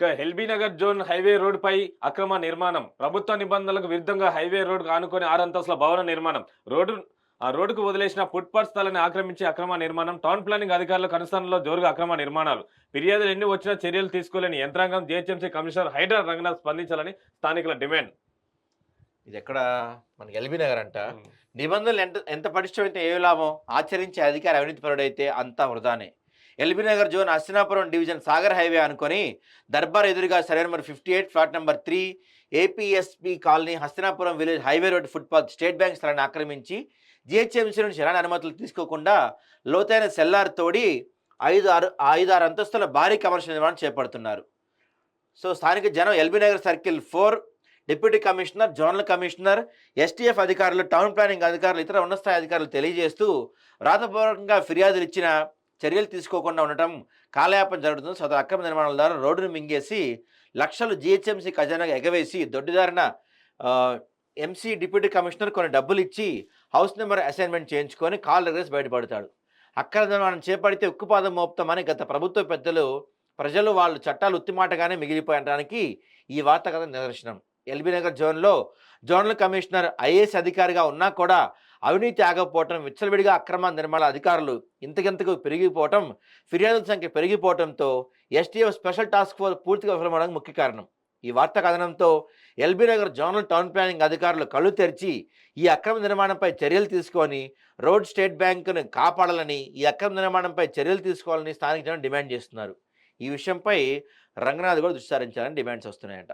ఇక LB Nagar zone highway రోడ్డుపై అక్రమ నిర్మాణం. ప్రభుత్వ నిబంధనలకు విరుద్ధంగా హైవే రోడ్డుకు ఆనుకొని 6 అంతస్తుల భవన నిర్మాణం. రోడ్డుకు వదిలేసిన ఫుట్‌పాత్ స్థలాన్ని ఆక్రమించి అక్రమ నిర్మాణం. టౌన్ ప్లానింగ్ అధికారుల కనుసన్నల్లో జోరుగా అక్రమ నిర్మాణాలు. ఫిర్యాదులు ఎన్ని వచ్చినా చర్యలు తీసుకోలేని యంత్రాంగం. జీహెచ్ఎంసీ కమిషనర్ హైదర్ రంగనాథ్ స్పందించాలని స్థానికుల డిమాండ్. ఇదెక్కడ మనకి ఎల్బీ నగర్ అంట. హ్మ్. నిబంధనలు ఎంత ఎంత పటిష్టమైతే ఏ లాభం? ఆచరించే అధికారి అవినీతిపరుడైతే అంతా వృధానే. LB Nagar zone Hastinapuram division Sagar highway అనుకొని దర్బార్ ఎదురుగా survey number 58 flat number 3 APSP colony Hastinapuram village highway road footpath state bank స్థలాన్ని ఆక్రమించి జీహెచ్ఎంసీ నుంచి ఎలాంటి అనుమతులు తీసుకోకుండా లోతైన సెల్లార్ తోడి 5, 6 అంతస్తుల భారీ కమర్షియల్ నిర్మాణం చేపడుతున్నారు. సో స్థానిక జనం LB Nagar circle 4 deputy commissioner, zonal commissioner, STF అధికారులు, టౌన్ ప్లానింగ్ అధికారులు, ఇతర ఉన్నత స్థాయి అధికారులు తెలియజేస్తూ రాతపూర్వకంగా ఫిర్యాదులు ఇచ్చిన చర్యలు తీసుకోకుండా ఉండటం కాలయాపన జరుగుతుంది. సదరు అక్రమ నిర్మాణాల ద్వారా రోడ్డును మింగేసి లక్షలు జీహెచ్ఎంసీ ఖజానాగా ఎగవేసి దొడ్డిదారిన ఎంసీ డిప్యూటీ కమిషనర్ కొన్ని డబ్బులు ఇచ్చి హౌస్ నెంబర్ అసైన్మెంట్ చేయించుకొని కాల్ రెగ్రెస్ బయటపడతాడు. అక్రమ నిర్మాణం చేపడితే ఉక్కుపాదం మోపుతామని గత ప్రభుత్వ పెద్దలు ప్రజలు వాళ్ళు చట్టాలు ఉత్తిమాటగానే మిగిలిపోయడానికి ఈ వార్త కథ నిదర్శనం. ఎల్బీ నగర్ జోన్లో జోనల్ కమిషనర్ ఐఏఎస్ అధికారిగా ఉన్నా కూడా అవినీతి ఆగకపోవటం, విచ్చలవిడిగా అక్రమ నిర్మాణ అధికారులు ఇంతకింతకు పెరిగిపోవటం, ఫిర్యాదుల సంఖ్య పెరిగిపోవడంతో ఎస్టీఎఫ్ స్పెషల్ టాస్క్ ఫోర్స్ పూర్తిగా విఫలమవడానికి ముఖ్య కారణం. ఈ వార్త కథనంతో LB Nagar zonal town planning అధికారులు కళ్ళు తెరిచి ఈ అక్రమ నిర్మాణంపై చర్యలు తీసుకొని రోడ్ స్టేట్ బ్యాంకును కాపాడాలని, ఈ అక్రమ నిర్మాణంపై చర్యలు తీసుకోవాలని స్థానిక జనం డిమాండ్ చేస్తున్నారు. ఈ విషయంపై రంగనాథ్ కూడా దృష్టి సారించాలని డిమాండ్స్ వస్తున్నాయట.